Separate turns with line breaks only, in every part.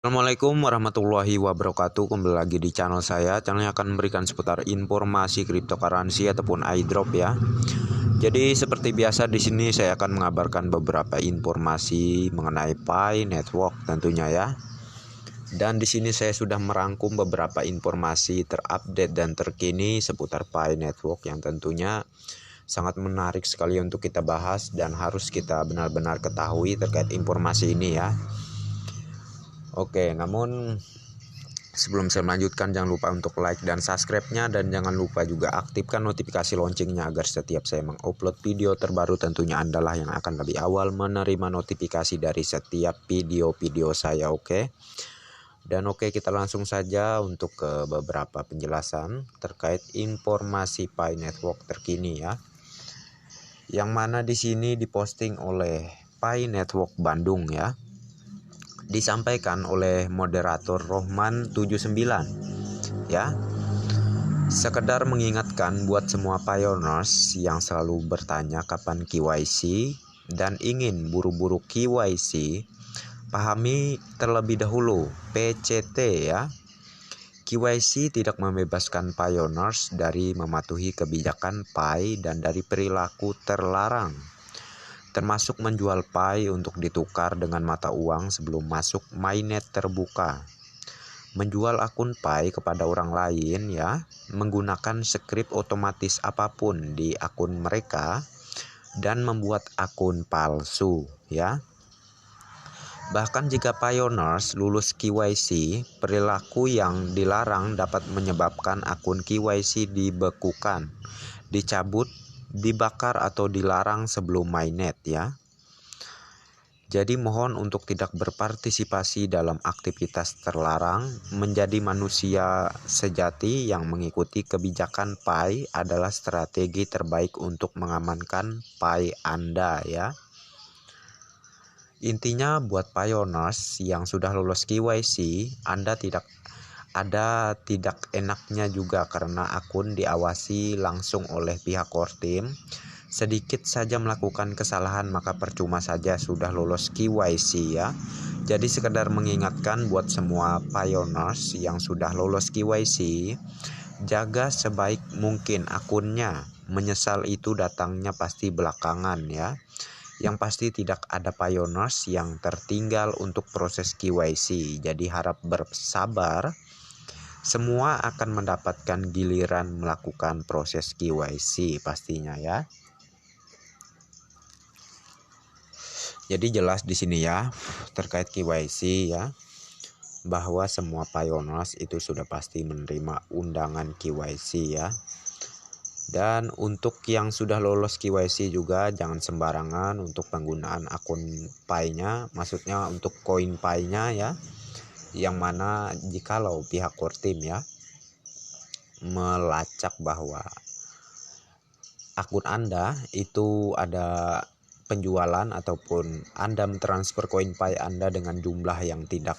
Assalamualaikum warahmatullahi wabarakatuh. Kembali lagi di channel saya. Channel yang akan memberikan seputar informasi cryptocurrency ataupun airdrop ya. Jadi seperti biasa di sini saya akan mengabarkan beberapa informasi mengenai Pi Network tentunya ya. Dan di sini saya sudah merangkum beberapa informasi terupdate dan terkini seputar Pi Network yang tentunya sangat menarik sekali untuk kita bahas dan harus kita benar-benar ketahui terkait informasi ini ya. Oke, namun sebelum saya melanjutkan, jangan lupa untuk like dan subscribe-nya, dan jangan lupa juga aktifkan notifikasi loncengnya agar setiap saya mengupload video terbaru tentunya Anda lah yang akan lebih awal menerima notifikasi dari setiap video-video saya. Oke. Dan oke, kita langsung saja untuk ke beberapa penjelasan terkait informasi Pi Network terkini ya. Yang mana di sini diposting oleh Pi Network Bandung ya. Disampaikan oleh moderator Rohman 79 ya. Sekedar mengingatkan buat semua pioneers yang selalu bertanya kapan KYC dan ingin buru-buru KYC, pahami terlebih dahulu PCT ya. KYC tidak membebaskan pioneers dari mematuhi kebijakan Pi dan dari perilaku terlarang, termasuk menjual Pi untuk ditukar dengan mata uang sebelum masuk mainnet terbuka, menjual akun Pi kepada orang lain ya, menggunakan skrip otomatis apapun di akun mereka, dan membuat akun palsu ya. Bahkan jika pioneers lulus KYC, perilaku yang dilarang dapat menyebabkan akun KYC dibekukan, dicabut, dibakar atau dilarang sebelum mainnet ya. Jadi mohon untuk tidak berpartisipasi dalam aktivitas terlarang. Menjadi manusia sejati yang mengikuti kebijakan Pi adalah strategi terbaik untuk mengamankan Pi Anda ya. Intinya buat pioneers yang sudah lulus KYC, Anda tidak enaknya juga karena akun diawasi langsung oleh pihak core team. Sedikit saja melakukan kesalahan maka percuma saja sudah lulus KYC ya. Jadi sekedar mengingatkan buat semua pioneers yang sudah lulus KYC, jaga sebaik mungkin akunnya. Menyesal itu datangnya pasti belakangan ya. Yang pasti tidak ada pioneers yang tertinggal untuk proses KYC. Jadi harap bersabar. Semua akan mendapatkan giliran melakukan proses KYC pastinya ya. Jadi jelas di sini ya terkait KYC ya, bahwa semua pioneers itu sudah pasti menerima undangan KYC ya. Dan untuk yang sudah lolos KYC juga jangan sembarangan untuk penggunaan akun Pi-nya, maksudnya untuk koin Pi-nya ya. Yang mana jikalau pihak core team ya melacak bahwa akun Anda itu ada penjualan ataupun Anda mentransfer koin Pi Anda dengan jumlah yang tidak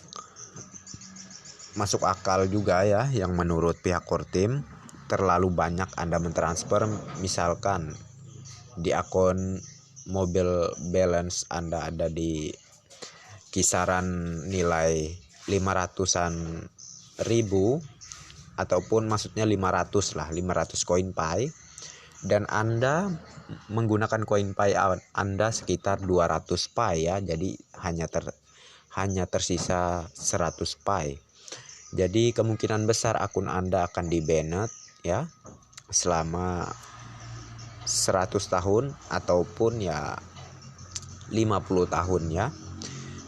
masuk akal juga ya, yang menurut pihak core team terlalu banyak Anda mentransfer, misalkan di akun mobile balance Anda ada di kisaran nilai 500-an ribu ataupun maksudnya 500 koin Pi, dan Anda menggunakan koin Pi Anda sekitar 200 Pi ya. Jadi hanya tersisa 100 Pi. Jadi kemungkinan besar akun Anda akan di-banned ya selama 100 tahun ataupun ya 50 tahun ya.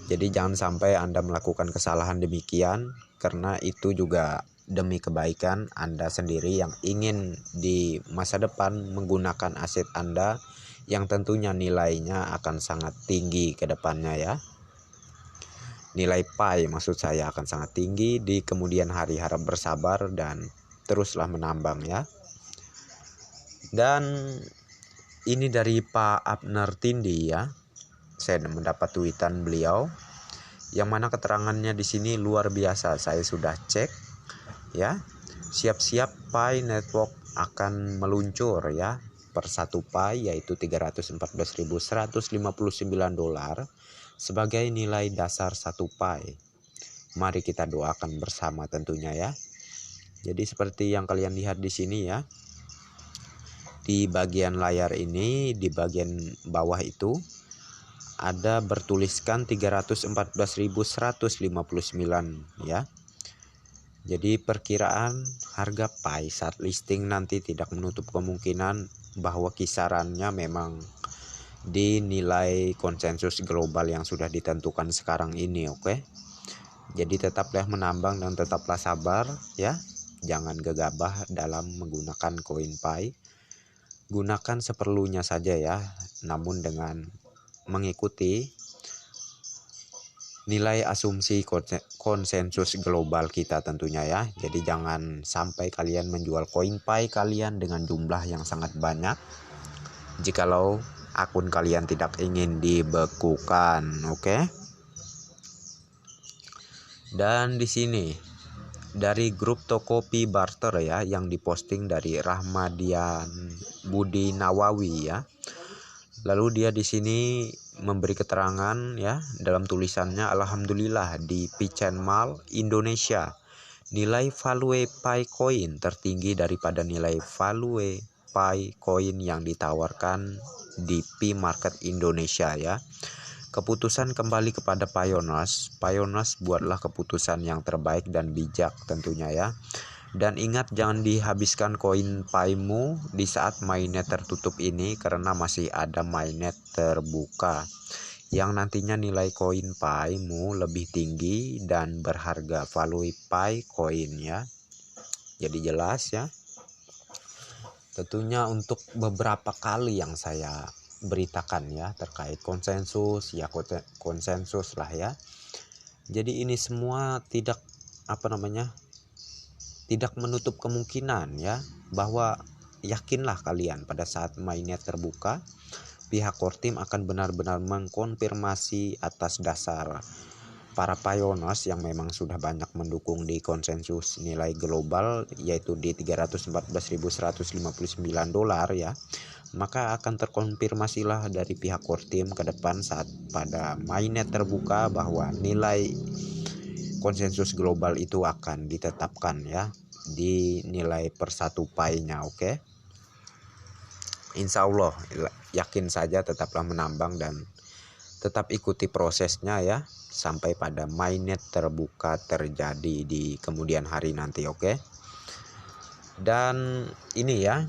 Jadi jangan sampai Anda melakukan kesalahan demikian, karena itu juga demi kebaikan Anda sendiri yang ingin di masa depan menggunakan aset Anda yang tentunya nilainya akan sangat tinggi ke depannya ya. Nilai Pi maksud saya akan sangat tinggi di kemudian hari. Harap bersabar dan teruslah menambang ya. Dan ini dari Pak Abner Tindi ya. Saya mendapat tweetan beliau yang mana keterangannya di sini luar biasa. Saya sudah cek ya. Siap-siap Pi Network akan meluncur ya. Per 1 Pi yaitu $314.159 sebagai nilai dasar 1 Pi. Mari kita doakan bersama tentunya ya. Jadi seperti yang kalian lihat di sini ya. Di bagian layar ini, di bagian bawah itu ada bertuliskan 314.159 ya. Jadi perkiraan harga PAI saat listing nanti tidak menutup kemungkinan bahwa kisarannya memang di nilai konsensus global yang sudah ditentukan sekarang ini, oke. Jadi tetaplah menambang dan tetaplah sabar ya. Jangan gegabah dalam menggunakan koin PAI. Gunakan seperlunya saja ya, namun dengan mengikuti nilai asumsi konsensus global kita tentunya ya. Jadi jangan sampai kalian menjual koin PAI kalian dengan jumlah yang sangat banyak jikalau akun kalian tidak ingin dibekukan, oke? Dan di sini dari grup Tokopedia Barter ya, yang diposting dari Rahmadian Budi Nawawi ya. Lalu dia di sini memberi keterangan ya dalam tulisannya, alhamdulillah di Pichen Mall Indonesia nilai value PAI coin tertinggi daripada nilai value PAI coin yang ditawarkan di P Market Indonesia ya. Keputusan kembali kepada Pioneers. Pioneers buatlah keputusan yang terbaik dan bijak tentunya ya. Dan ingat, jangan dihabiskan koin PAI-mu di saat mainnet tertutup ini, karena masih ada mainnet terbuka yang nantinya nilai koin PAI-mu lebih tinggi dan berharga value PAI coin ya. Jadi jelas ya. Tentunya untuk beberapa kali yang saya beritakan ya terkait konsensus ya, konsensus lah ya. Jadi ini semua tidak tidak menutup kemungkinan ya, bahwa yakinlah kalian pada saat mainnet terbuka pihak core team akan benar-benar mengkonfirmasi atas dasar para pioneers yang memang sudah banyak mendukung di konsensus nilai global, yaitu di 314.159 dolar ya. Maka akan terkonfirmasilah dari pihak core team ke depan saat pada mainnet terbuka bahwa nilai konsensus global itu akan ditetapkan ya di nilai per satu PAI-nya, oke. Insya Allah yakin saja, tetaplah menambang dan tetap ikuti prosesnya ya sampai pada mainnet terbuka terjadi di kemudian hari nanti, oke. Dan ini ya,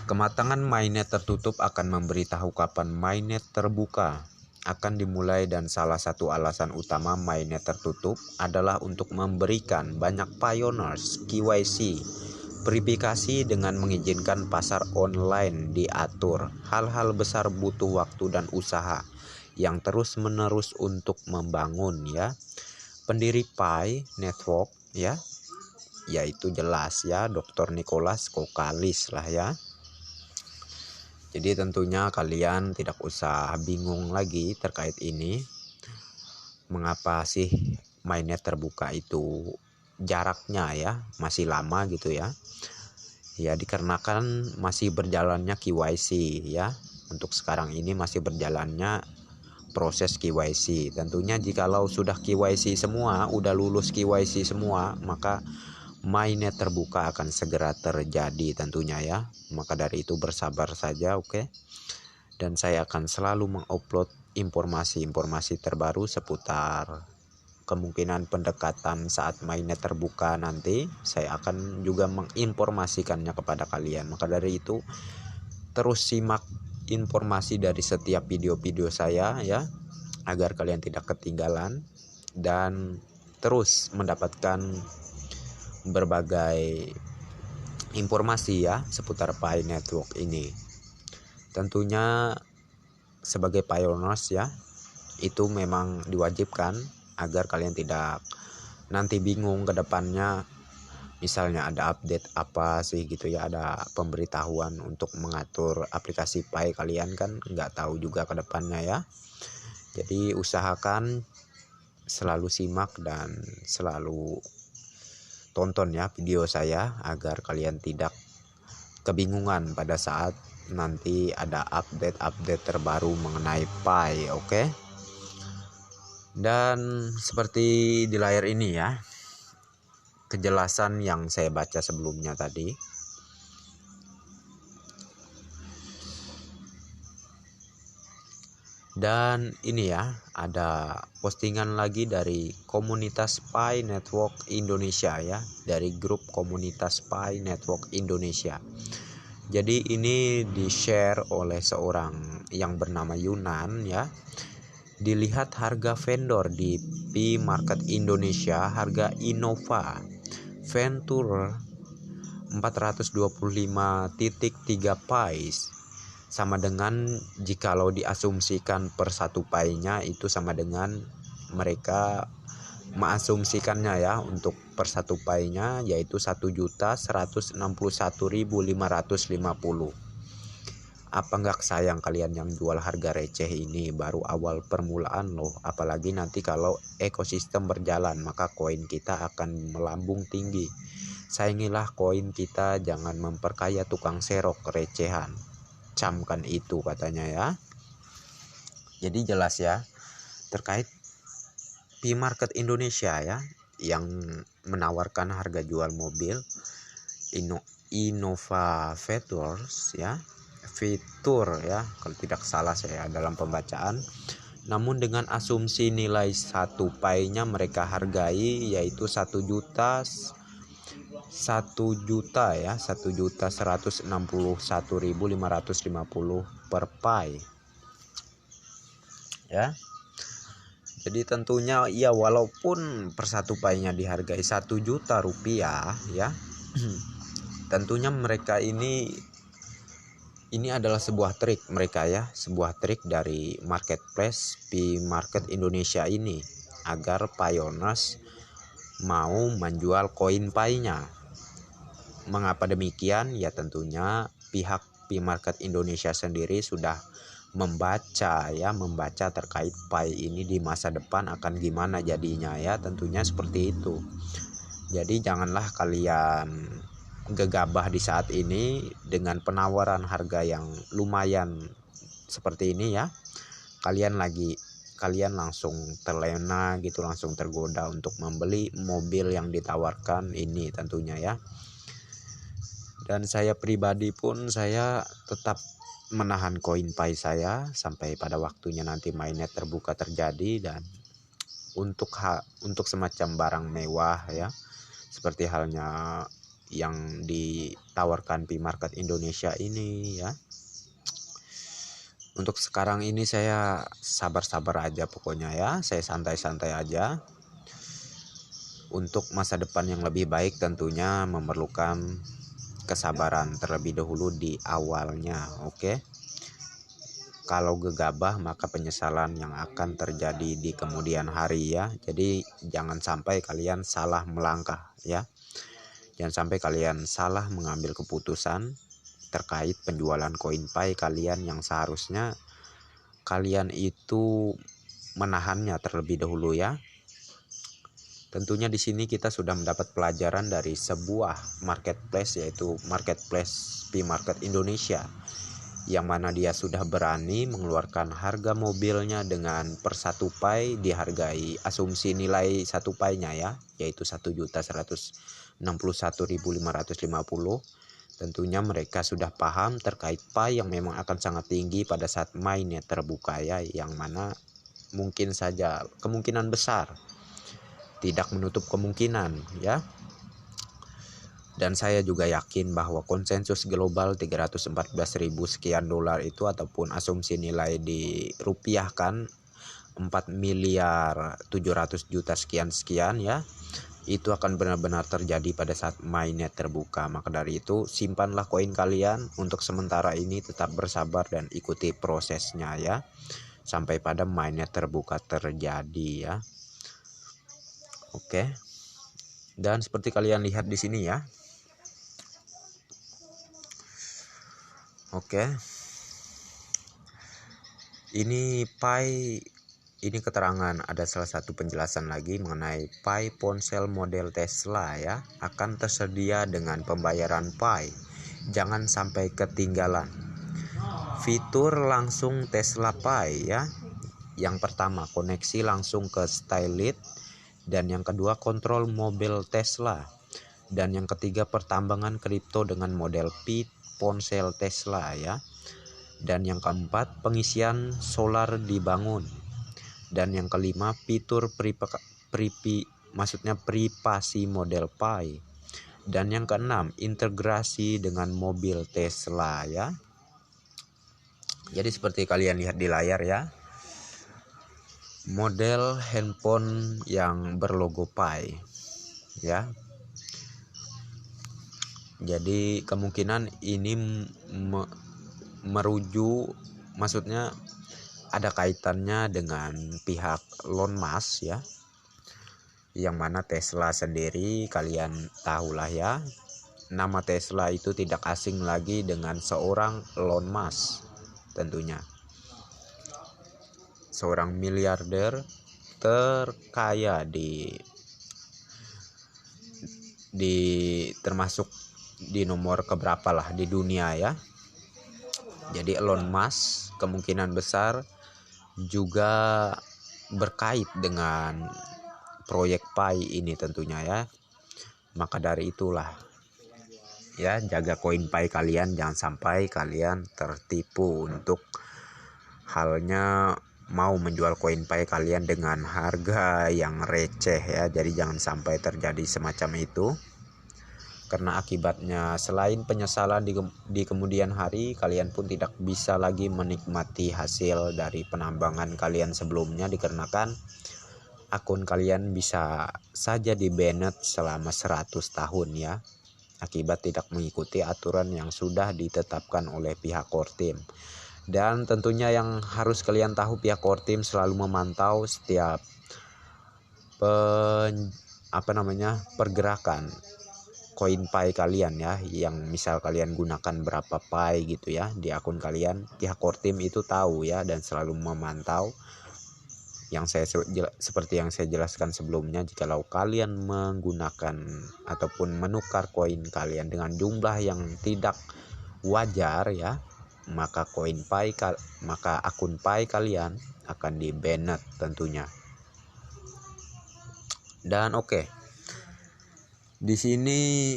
kematangan mainnet tertutup akan memberitahu kapan mainnet terbuka akan dimulai, dan salah satu alasan utama mainnet tertutup adalah untuk memberikan banyak pioneers KYC verifikasi dengan mengizinkan pasar online diatur. Hal-hal besar butuh waktu dan usaha yang terus-menerus untuk membangun ya. Pendiri PAI Network ya, yaitu jelas ya Dr. Nicholas Kokalis lah ya. Jadi tentunya kalian tidak usah bingung lagi terkait ini. Mengapa sih mainnet terbuka itu jaraknya ya masih lama gitu ya. Ya dikarenakan masih berjalannya KYC ya. Untuk sekarang ini masih berjalannya proses KYC. Tentunya jikalau sudah KYC semua, udah lulus KYC semua, maka mainnet terbuka akan segera terjadi tentunya ya. Maka dari itu bersabar saja, oke. Dan saya akan selalu mengupload informasi-informasi terbaru seputar kemungkinan pendekatan saat mainnet terbuka nanti. Saya akan juga menginformasikannya kepada kalian. Maka dari itu terus simak informasi dari setiap video-video saya ya, agar kalian tidak ketinggalan dan terus mendapatkan berbagai informasi ya seputar PAI Network ini. Tentunya sebagai pioneers ya, itu memang diwajibkan agar kalian tidak nanti bingung ke depannya. Misalnya ada update apa sih gitu ya, ada pemberitahuan untuk mengatur aplikasi PAI kalian, kan nggak tahu juga ke depannya ya. Jadi usahakan selalu simak dan selalu tonton ya video saya agar kalian tidak kebingungan pada saat nanti ada update-update terbaru mengenai PAI, oke. Dan seperti di layar ini ya, kejelasan yang saya baca sebelumnya tadi. Dan ini ya, ada postingan lagi dari komunitas Pi Network Indonesia ya, dari grup komunitas Pi Network Indonesia. Jadi ini di-share oleh seorang yang bernama Yunan ya. Dilihat harga vendor di Pi Market Indonesia, harga Innova Venture 425.3 Pi sama dengan jikalau diasumsikan per satu pi-nya itu sama dengan mereka mengasumsikannya ya untuk per satu pi-nya yaitu 1.161.550. Apa nggak sayang kalian yang jual harga receh ini? Baru awal permulaan loh. Apalagi nanti kalau ekosistem berjalan maka koin kita akan melambung tinggi. Sayangilah koin kita, jangan memperkaya tukang serok recehan. Camkan itu katanya ya. Jadi jelas ya terkait Pi Market Indonesia ya yang menawarkan harga jual mobil Innova Ventures ya, fitur ya kalau tidak salah saya dalam pembacaan. Namun dengan asumsi nilai satu pi-nya mereka hargai yaitu 1.161.550 per pi ya. Jadi tentunya ya walaupun per satu pi-nya dihargai 1 juta rupiah ya. Tentunya mereka ini adalah sebuah trik mereka ya, sebuah trik dari marketplace Pi Market Indonesia ini agar pioneers mau menjual koin pi-nya. Mengapa demikian? Ya tentunya pihak Pi Market Indonesia sendiri sudah membaca terkait pi ini di masa depan akan gimana jadinya ya, tentunya seperti itu. Jadi janganlah kalian gegabah di saat ini dengan penawaran harga yang lumayan seperti ini ya. Kalian langsung terlena gitu, langsung tergoda untuk membeli mobil yang ditawarkan ini tentunya ya. Dan saya pribadi pun saya tetap menahan koin pi saya sampai pada waktunya nanti mainnet terbuka terjadi. Dan untuk semacam barang mewah ya, seperti halnya yang ditawarkan Pi Market Indonesia ini ya, untuk sekarang ini saya sabar-sabar aja pokoknya ya, saya santai-santai aja. Untuk masa depan yang lebih baik tentunya memerlukan kesabaran terlebih dahulu di awalnya, oke? Kalau gegabah maka penyesalan yang akan terjadi di kemudian hari ya. Jadi jangan sampai kalian salah melangkah ya. Jangan sampai kalian salah mengambil keputusan terkait penjualan koin pi kalian yang seharusnya kalian itu menahannya terlebih dahulu ya. Tentunya di sini kita sudah mendapat pelajaran dari sebuah marketplace yaitu marketplace Pi Market Indonesia, yang mana dia sudah berani mengeluarkan harga mobilnya dengan per satu pi dihargai asumsi nilai satu pi-nya ya, yaitu 1.161.550. Tentunya mereka sudah paham terkait pi yang memang akan sangat tinggi pada saat mainnet terbuka ya, yang mana mungkin saja kemungkinan besar, tidak menutup kemungkinan ya. Dan saya juga yakin bahwa konsensus global 314.000 sekian dolar itu ataupun asumsi nilai dirupiahkan 4.700.000.000 sekian ya, itu akan benar-benar terjadi pada saat mainnet terbuka. Maka dari itu simpanlah koin kalian untuk sementara ini, tetap bersabar dan ikuti prosesnya ya sampai pada mainnet terbuka terjadi ya. Oke. Dan seperti kalian lihat di sini ya. Oke. Ini pi, ini keterangan, ada salah satu penjelasan lagi mengenai pi ponsel model Tesla ya, akan tersedia dengan pembayaran pi. Jangan sampai ketinggalan fitur langsung Tesla Pi ya, Yang pertama, koneksi langsung ke Stylit, dan yang kedua, kontrol mobil Tesla, dan yang ketiga, pertambangan kripto dengan model P ponsel Tesla ya. Dan yang keempat, pengisian solar dibangun. Dan yang kelima, fitur privasi model Pi. Dan yang keenam, integrasi dengan mobil Tesla ya. Jadi seperti kalian lihat di layar ya, model handphone yang berlogo Pi ya. Jadi kemungkinan ini merujuk, maksudnya ada kaitannya dengan pihak Elon Musk ya, yang mana Tesla sendiri kalian tahulah ya, nama Tesla itu tidak asing lagi dengan seorang Elon Musk, tentunya seorang miliarder terkaya di termasuk di nomor keberapa lah di dunia ya. Jadi Elon Musk kemungkinan besar juga berkait dengan proyek Pi ini tentunya ya. Maka dari itulah ya, jaga koin Pi kalian, jangan sampai kalian tertipu untuk halnya mau menjual koin Pi kalian dengan harga yang receh ya. Jadi jangan sampai terjadi semacam itu, karena akibatnya selain penyesalan di kemudian hari, kalian pun tidak bisa lagi menikmati hasil dari penambangan kalian sebelumnya, dikarenakan akun kalian bisa saja di-banned selama 100 tahun ya, akibat tidak mengikuti aturan yang sudah ditetapkan oleh pihak core team. Dan tentunya yang harus kalian tahu, pihak core team selalu memantau setiap pergerakan koin Pi kalian ya, yang misal kalian gunakan berapa Pi gitu ya di akun kalian, pihak core team itu tahu ya, dan selalu memantau. Seperti yang saya jelaskan sebelumnya, jikalau kalian menggunakan ataupun menukar koin kalian dengan jumlah yang tidak wajar ya, maka akun Pi kalian akan di-banned tentunya. Dan oke. Di sini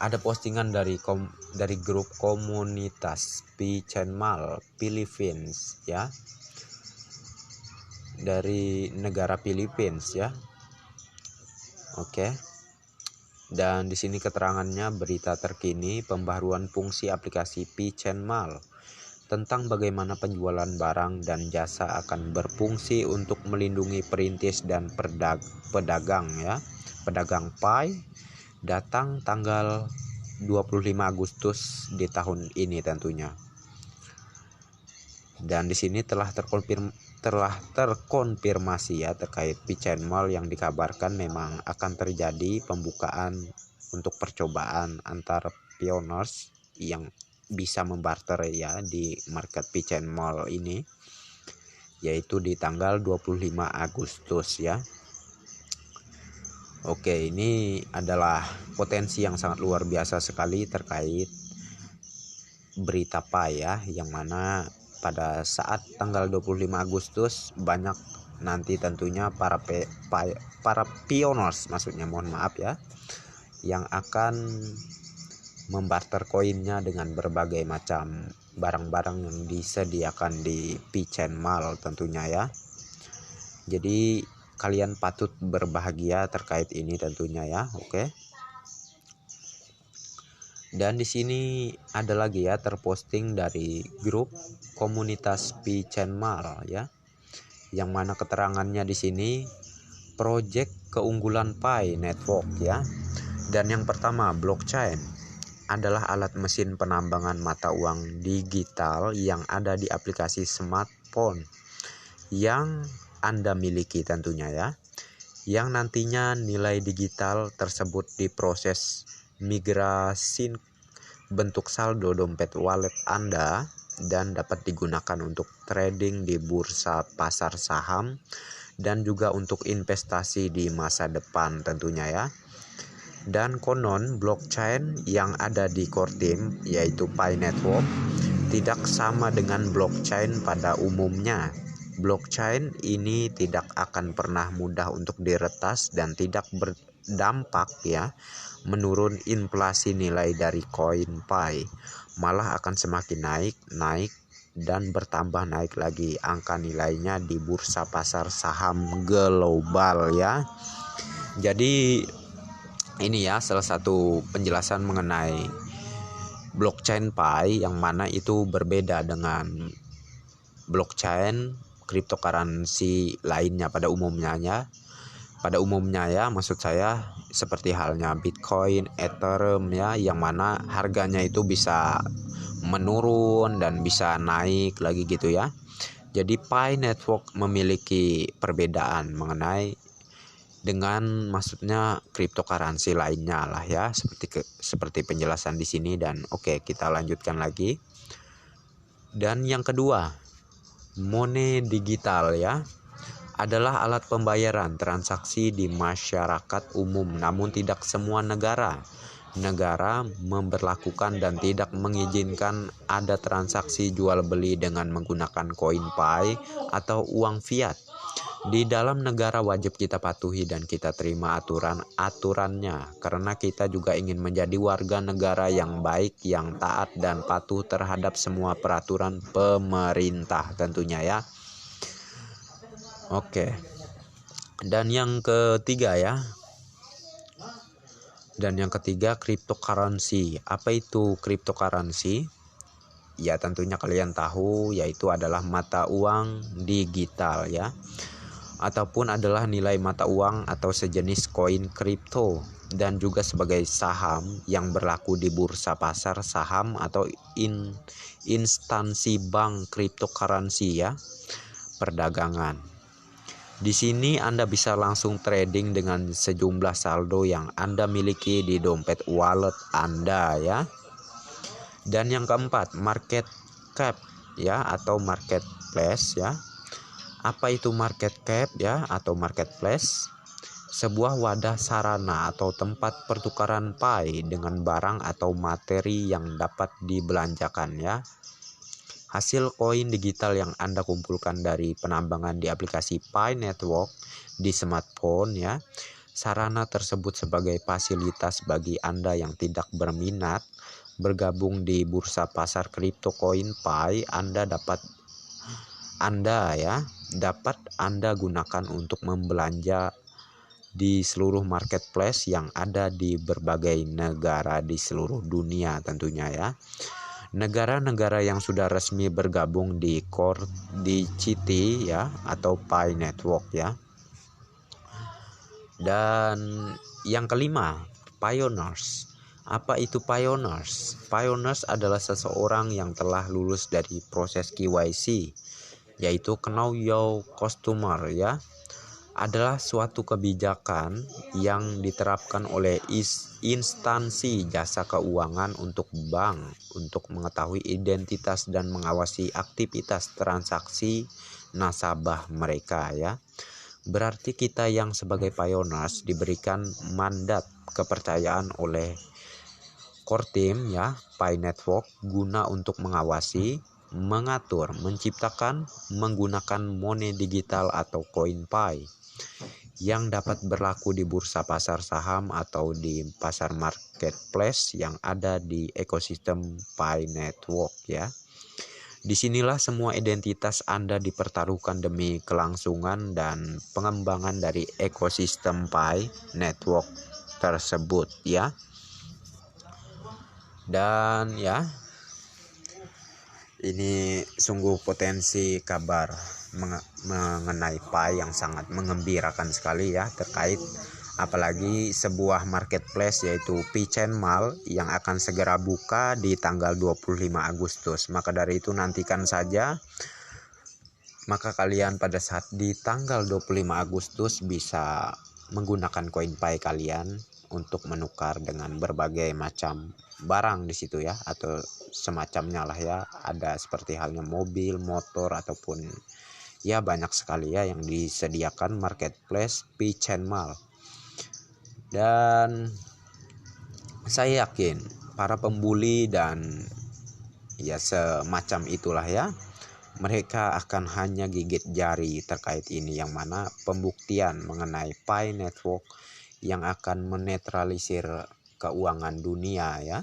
ada postingan dari grup komunitas P-Chainmal Philippines ya, dari negara Philippines ya. Oke. Dan di sini keterangannya, berita terkini pembaharuan fungsi aplikasi P-Chainmal tentang bagaimana penjualan barang dan jasa akan berfungsi untuk melindungi perintis dan pedagang ya. Pedagang Pi datang tanggal 25 Agustus di tahun ini tentunya. Dan di sini telah terkonfirmasi ya terkait P-Chainmal yang dikabarkan memang akan terjadi pembukaan untuk percobaan antar pioneers yang bisa membarter ya di market P-Chainmal ini, yaitu di tanggal 25 Agustus ya. Oke, ini adalah potensi yang sangat luar biasa sekali terkait berita Pi ya, yang mana pada saat tanggal 25 Agustus banyak nanti tentunya para pioneers, maksudnya mohon maaf ya, yang akan membarter koinnya dengan berbagai macam barang-barang yang disediakan di P-Chainmal tentunya ya. Jadi kalian patut berbahagia terkait ini tentunya ya. Oke. Dan di sini ada lagi ya terposting dari grup komunitas P-Chainmal ya, yang mana keterangannya di sini project keunggulan Pi Network ya. Dan yang pertama, blockchain adalah alat mesin penambangan mata uang digital yang ada di aplikasi smartphone yang Anda miliki tentunya ya, yang nantinya nilai digital tersebut diproses migrasi bentuk saldo dompet wallet Anda dan dapat digunakan untuk trading di bursa pasar saham dan juga untuk investasi di masa depan tentunya ya. Dan konon blockchain yang ada di core team yaitu Pi Network tidak sama dengan blockchain pada umumnya. blockchain ini tidak akan pernah mudah untuk diretas dan tidak berdampak ya menurun inflasi nilai dari koin Pi, malah akan semakin naik dan bertambah naik lagi angka nilainya di bursa pasar saham global ya. Jadi ini ya salah satu penjelasan mengenai blockchain Pi yang mana itu berbeda dengan blockchain cryptocurrency lainnya pada umumnya ya. Maksud saya seperti halnya Bitcoin, Ethereum ya, yang mana harganya itu bisa menurun dan bisa naik lagi gitu ya. Jadi Pi Network memiliki perbedaan mengenai dengan maksudnya cryptocurrency lainnya lah ya, seperti penjelasan di sini. Dan oke, kita lanjutkan lagi. Dan yang kedua, money digital ya, adalah alat pembayaran transaksi di masyarakat umum, namun tidak semua negara memberlakukan dan tidak mengizinkan ada transaksi jual beli dengan menggunakan koin Pi atau uang fiat. Di dalam negara wajib kita patuhi dan kita terima aturannya, karena kita juga ingin menjadi warga negara yang baik, yang taat dan patuh terhadap semua peraturan pemerintah tentunya ya. Oke. Dan yang ketiga ya. Cryptocurrency. Apa itu cryptocurrency? Ya tentunya kalian tahu, yaitu adalah mata uang digital ya, ataupun adalah nilai mata uang atau sejenis koin kripto, dan juga sebagai saham yang berlaku di bursa pasar saham atau instansi bank cryptocurrency ya, perdagangan. Di sini Anda bisa langsung trading dengan sejumlah saldo yang Anda miliki di dompet wallet Anda ya. Dan yang keempat, market cap ya atau marketplace ya. Apa itu market cap ya atau marketplace? Sebuah wadah sarana atau tempat pertukaran Pi dengan barang atau materi yang dapat dibelanjakan ya. Hasil koin digital yang Anda kumpulkan dari penambangan di aplikasi Pi Network di smartphone ya. Sarana tersebut sebagai fasilitas bagi Anda yang tidak berminat bergabung di bursa pasar kripto koin Pi. Dapat Anda gunakan untuk membelanja di seluruh marketplace yang ada di berbagai negara di seluruh dunia tentunya ya. Negara-negara yang sudah resmi bergabung di Citi ya atau Pi Network ya. Dan yang kelima, pioneers. Apa itu pioneers? Pioneers adalah seseorang yang telah lulus dari proses KYC, yaitu Know Your Customer ya. Adalah suatu kebijakan yang diterapkan oleh instansi jasa keuangan untuk bank untuk mengetahui identitas dan mengawasi aktivitas transaksi nasabah mereka ya. Berarti kita yang sebagai pioneers diberikan mandat kepercayaan oleh core team ya Pi Network guna untuk mengawasi, mengatur, menciptakan, menggunakan money digital atau koin Pi yang dapat berlaku di bursa pasar saham atau di pasar marketplace yang ada di ekosistem Pi Network ya. Disinilah semua identitas Anda dipertaruhkan demi kelangsungan dan pengembangan dari ekosistem Pi Network tersebut ya. Dan ya, ini sungguh potensi kabar mengenai Pi yang sangat mengembirakan sekali ya, terkait apalagi sebuah marketplace yaitu Pi-Chain Mall yang akan segera buka di tanggal 25 Agustus. Maka dari itu nantikan saja. Maka kalian pada saat di tanggal 25 Agustus bisa menggunakan koin Pi kalian untuk menukar dengan berbagai macam barang di situ ya, atau semacamnya lah ya. Ada seperti halnya mobil, motor ataupun ya banyak sekali ya yang disediakan marketplace Pi-Chain Mall. Dan saya yakin para pembuli dan ya semacam itulah ya mereka akan hanya gigit jari terkait ini, yang mana pembuktian mengenai Pi Network yang akan menetralisir keuangan dunia ya,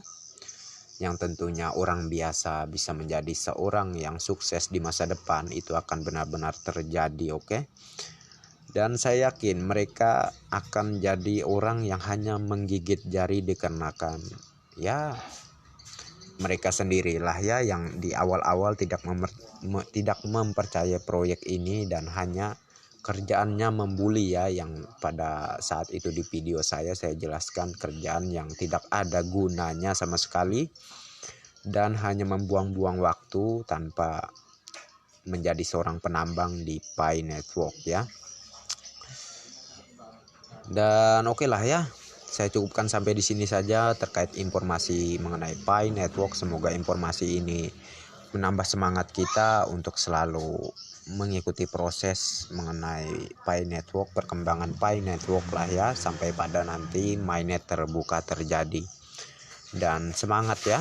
yang tentunya orang biasa bisa menjadi seorang yang sukses di masa depan, itu akan benar-benar terjadi, oke? Dan saya yakin mereka akan jadi orang yang hanya menggigit jari dikarenakan ya mereka sendirilah ya yang di awal-awal tidak mempercayai proyek ini dan hanya kerjaannya membuli ya, yang pada saat itu di video saya jelaskan kerjaan yang tidak ada gunanya sama sekali dan hanya membuang-buang waktu tanpa menjadi seorang penambang di Pi Network ya. Dan oke lah ya, saya cukupkan sampai di sini saja terkait informasi mengenai Pi Network. Semoga informasi ini menambah semangat kita untuk selalu mengikuti proses mengenai Pi Network, perkembangan Pi Network lah ya, sampai pada nanti mainnet terbuka terjadi. Dan semangat ya.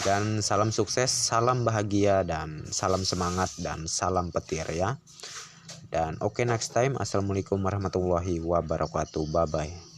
Dan salam sukses, salam bahagia, dan salam semangat, dan salam petir ya. Dan oke, next time. Assalamualaikum warahmatullahi wabarakatuh. Bye bye.